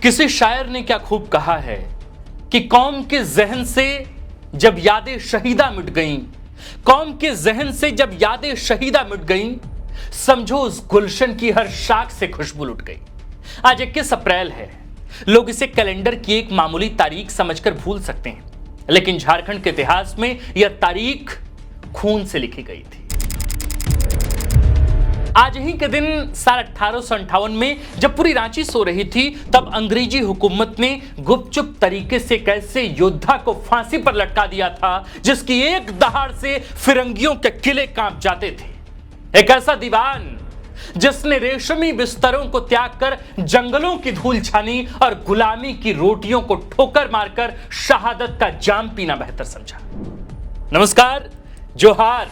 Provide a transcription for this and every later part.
किसी शायर ने क्या खूब कहा है कि कौम के जहन से जब यादें शहीदा मिट गईं, कौम के जहन से जब यादें शहीदा मिट गईं, समझो उस गुलशन की हर शाख से खुशबू लुट गई। आज 21 अप्रैल है। लोग इसे कैलेंडर की एक मामूली तारीख समझकर भूल सकते हैं, लेकिन झारखंड के इतिहास में यह तारीख खून से लिखी गई थी। आज ही के दिन साल 1858 में जब पूरी रांची सो रही थी, तब अंग्रेजी हुकूमत ने गुपचुप तरीके से कैसे योद्धा को फांसी पर लटका दिया था, जिसकी एक दहाड़ से फिरंगियों के किले कांप जाते थे। एक ऐसा दीवान जिसने रेशमी बिस्तरों को त्याग कर जंगलों की धूल छानी और गुलामी की रोटियों को ठोकर मारकर शहादत का जाम पीना बेहतर समझा। नमस्कार, जोहार।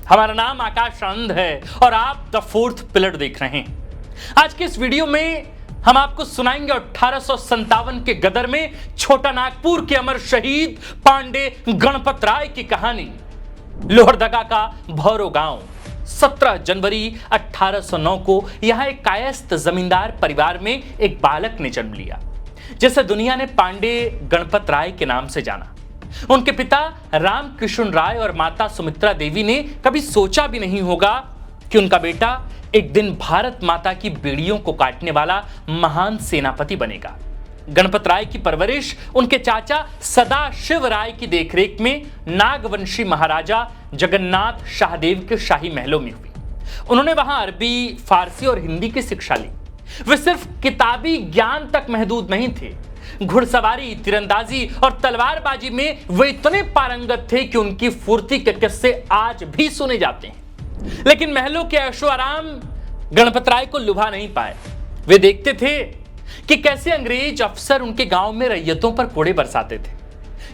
हमारा नाम आकाश आनंद है और आप द फोर्थ पिलर देख रहे हैं। आज के इस वीडियो में हम आपको सुनाएंगे 1857 के गदर में छोटा नागपुर के अमर शहीद पांडे गणपत राय की कहानी। लोहरदगा का भौरो गांव 17 जनवरी 1809 को यहां एक कायस्थ जमींदार परिवार में एक बालक ने जन्म लिया, जिसे दुनिया ने पांडे गणपत राय के नाम से जाना। उनके पिता रामकिशन राय और माता सुमित्रा देवी ने कभी सोचा भी नहीं होगा कि उनका बेटा एक दिन भारत माता की बेड़ियों को काटने वाला महान सेनापति बनेगा। गणपत राय की परवरिश उनके चाचा सदाशिव राय की देखरेख में नागवंशी महाराजा जगन्नाथ शाहदेव के शाही महलों में हुई। उन्होंने वहां अरबी, फारसी और हिंदी की शिक्षा ली। वे सिर्फ किताबी ज्ञान तक महदूद नहीं थे। घुड़सवारी, तीरंदाजी और तलवारबाजी में वे इतने पारंगत थे कि उनकी फुर्ती के किस्से आज भी सुने जाते हैं। लेकिन महलों के ऐशो आराम गणपत राय को लुभा नहीं पाए। वे देखते थे कि कैसे अंग्रेज अफसर उनके गांव में रैयतों पर कोड़े बरसाते थे,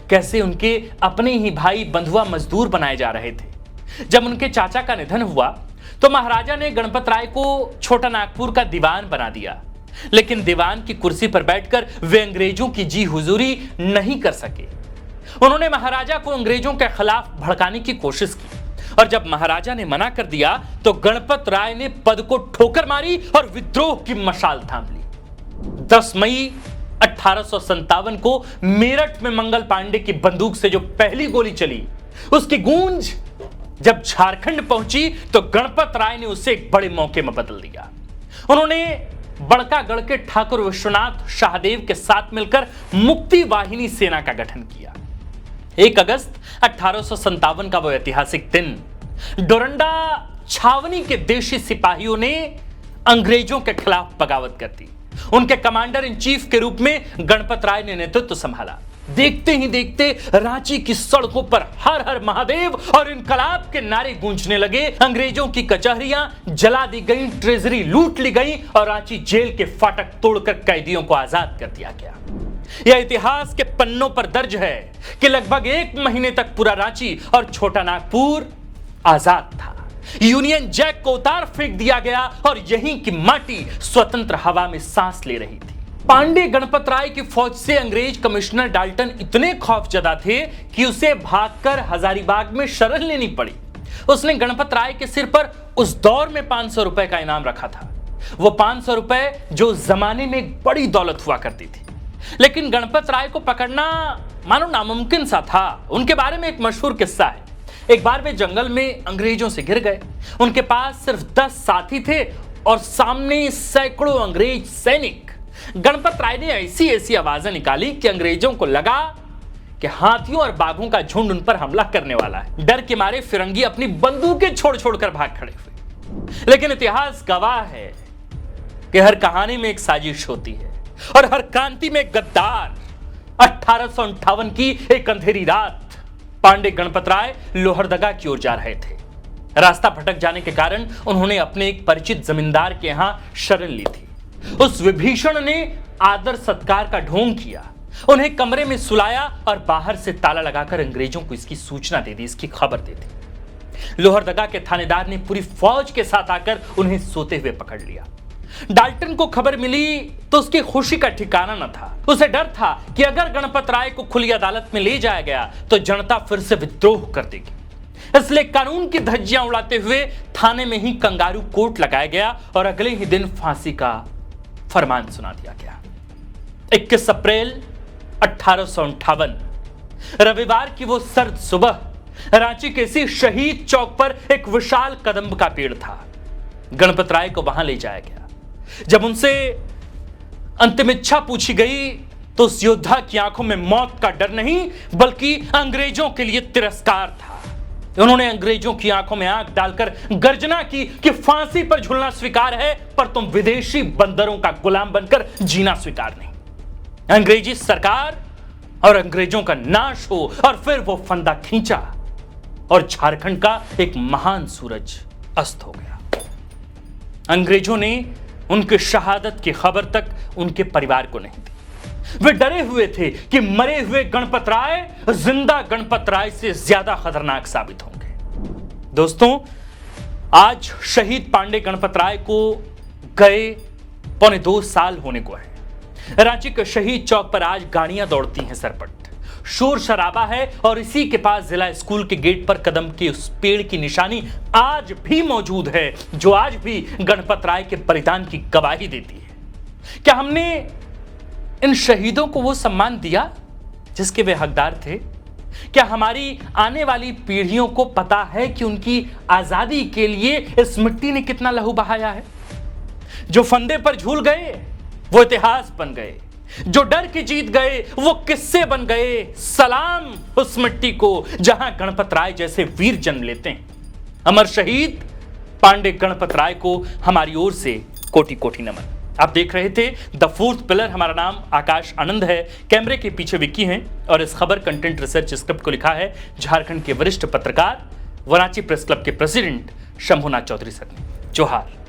कैसे उनके अपने ही भाई बंधुआ मजदूर बनाए जा रहे थे। जब उनके चाचा का निधन हुआ तो महाराजा ने गणपत राय को छोटा नागपुर का दीवान बना दिया, लेकिन दीवान की कुर्सी पर बैठकर वे अंग्रेजों की जी हुजूरी नहीं कर सके। उन्होंने महाराजा को अंग्रेजों के खिलाफ भड़काने की कोशिश की, और जब महाराजा ने मना कर दिया तो गणपत राय ने पद को ठोकर मारी और विद्रोह की मशाल थाम ली। 10 मई 1857 को मेरठ में मंगल पांडे की बंदूक से जो पहली गोली चली, उसकी गूंज जब झारखंड पहुंची तो गणपत राय ने उसे एक बड़े मौके में बदल दिया। उन्होंने बड़कागढ़ के ठाकुर विश्वनाथ शाहदेव के साथ मिलकर मुक्ति वाहिनी सेना का गठन किया। 1 अगस्त 1857 का वो ऐतिहासिक दिन, डोरंडा छावनी के देशी सिपाहियों ने अंग्रेजों के खिलाफ बगावत कर दी। उनके कमांडर इन चीफ के रूप में गणपत राय ने नेतृत्व संभाला। देखते ही देखते रांची की सड़कों पर हर हर महादेव और इनकलाब के नारे गूंजने लगे। अंग्रेजों की कचहरियां जला दी गई, ट्रेजरी लूट ली गई और रांची जेल के फाटक तोड़कर कैदियों को आजाद कर दिया गया। यह इतिहास के पन्नों पर दर्ज है कि लगभग 1 महीने तक पूरा रांची और छोटा नागपुर आजाद था। यूनियन जैक को उतार फेंक दिया गया और यहीं की माटी स्वतंत्र हवा में सांस ले रही थी। पांडे गणपत राय की फौज से अंग्रेज कमिश्नर डाल्टन इतने खौफजदा थे कि उसे भागकर हजारीबाग में शरण लेनी पड़ी। उसने गणपत राय के सिर पर उस दौर में 500 रुपए का इनाम रखा था। वो 500 रुपए जो उस जमाने में एक बड़ी दौलत हुआ करती थी, लेकिन गणपत राय को पकड़ना मानो नामुमकिन सा था। उनके बारे में एक मशहूर किस्सा है। एक बार वे जंगल में अंग्रेजों से घिर गए। उनके पास सिर्फ 10 साथी थे और सामने सैकड़ों अंग्रेज सैनिक। गणपत राय ने ऐसी ऐसी आवाजें निकाली कि अंग्रेजों को लगा कि हाथियों और बाघों का झुंड उन पर हमला करने वाला है। डर के मारे फिरंगी अपनी बंदूकें छोड़ छोड़कर भाग खड़े हुए। लेकिन इतिहास गवाह है कि हर कहानी में एक साजिश होती है और हर क्रांति में एक गद्दार। 1858 की एक अंधेरी रात पांडे गणपत राय लोहरदगा की ओर जा रहे थे। रास्ता भटक जाने के कारण उन्होंने अपने एक परिचित जमींदार के यहां शरण ली थी। उस विभीषण ने आदर सत्कार का ढोंग किया, उन्हें कमरे में सुलाया और बाहर से ताला लगाकर अंग्रेजों को इसकी सूचना दे दी, इसकी खबर दे दी। लोहरदगा के थानेदार ने पूरी फौज के साथ आकर उन्हें सोते हुए पकड़ लिया। डाल्टन को खबर मिली तो उसकी खुशी का ठिकाना न था। उसे डर था कि अगर गणपत राय को खुली अदालत में ले जाया गया तो जनता फिर से विद्रोह कर देगी। इसलिए कानून की धज्जियां उड़ाते हुए थाने में ही कंगारू कोर्ट लगाया गया और अगले ही दिन फांसी का फरमान सुना दिया गया। 21 अप्रैल 1858 रविवार की वो सर्द सुबह रांची के इसी शहीद चौक पर एक विशाल कदम्ब का पेड़ था। गणपत राय को वहां ले जाया गया। जब उनसे अंतिम इच्छा पूछी गई तो उस योद्धा की आंखों में मौत का डर नहीं बल्कि अंग्रेजों के लिए तिरस्कार था। उन्होंने अंग्रेजों की आंखों में आंख डालकर गर्जना की कि फांसी पर झूलना स्वीकार है, पर तुम विदेशी बंदरों का गुलाम बनकर जीना स्वीकार नहीं। अंग्रेजी सरकार और अंग्रेजों का नाश हो। और फिर वो फंदा खींचा और झारखंड का एक महान सूरज अस्त हो गया। अंग्रेजों ने उनकी शहादत की खबर तक उनके परिवार को नहीं दी। वे डरे हुए थे कि मरे हुए गणपत राय जिंदा गणपत राय से ज्यादा खतरनाक साबित होंगे। दोस्तों, आज शहीद पांडे गणपत राय को गए 2.25 साल होने को है। रांची के शहीद चौक पर आज गाड़ियां दौड़ती हैं सरपट, शोर शराबा है और इसी के पास जिला स्कूल के गेट पर कदम के उस पेड़ की निशानी आज भी मौजूद है जो आज भी गणपत राय के बलिदान की गवाही देती है। क्या हमने इन शहीदों को वो सम्मान दिया जिसके वे हकदार थे? क्या हमारी आने वाली पीढ़ियों को पता है कि उनकी आजादी के लिए इस मिट्टी ने कितना लहू बहाया है? जो फंदे पर झूल गए वो इतिहास बन गए, जो डर के जीत गए वो किस्से बन गए। सलाम उस मिट्टी को जहां गणपत राय जैसे वीर जन्म लेते हैं। अमर शहीद पांडे गणपत राय को हमारी ओर से कोटि कोटि नमन। आप देख रहे थे द फोर्थ पिलर। हमारा नाम आकाश आनंद है, कैमरे के पीछे विक्की हैं और इस खबर कंटेंट रिसर्च स्क्रिप्ट को लिखा है झारखंड के वरिष्ठ पत्रकार व रांची प्रेस क्लब के प्रेसिडेंट शंभुनाथ चौधरी सर ने। जोहार।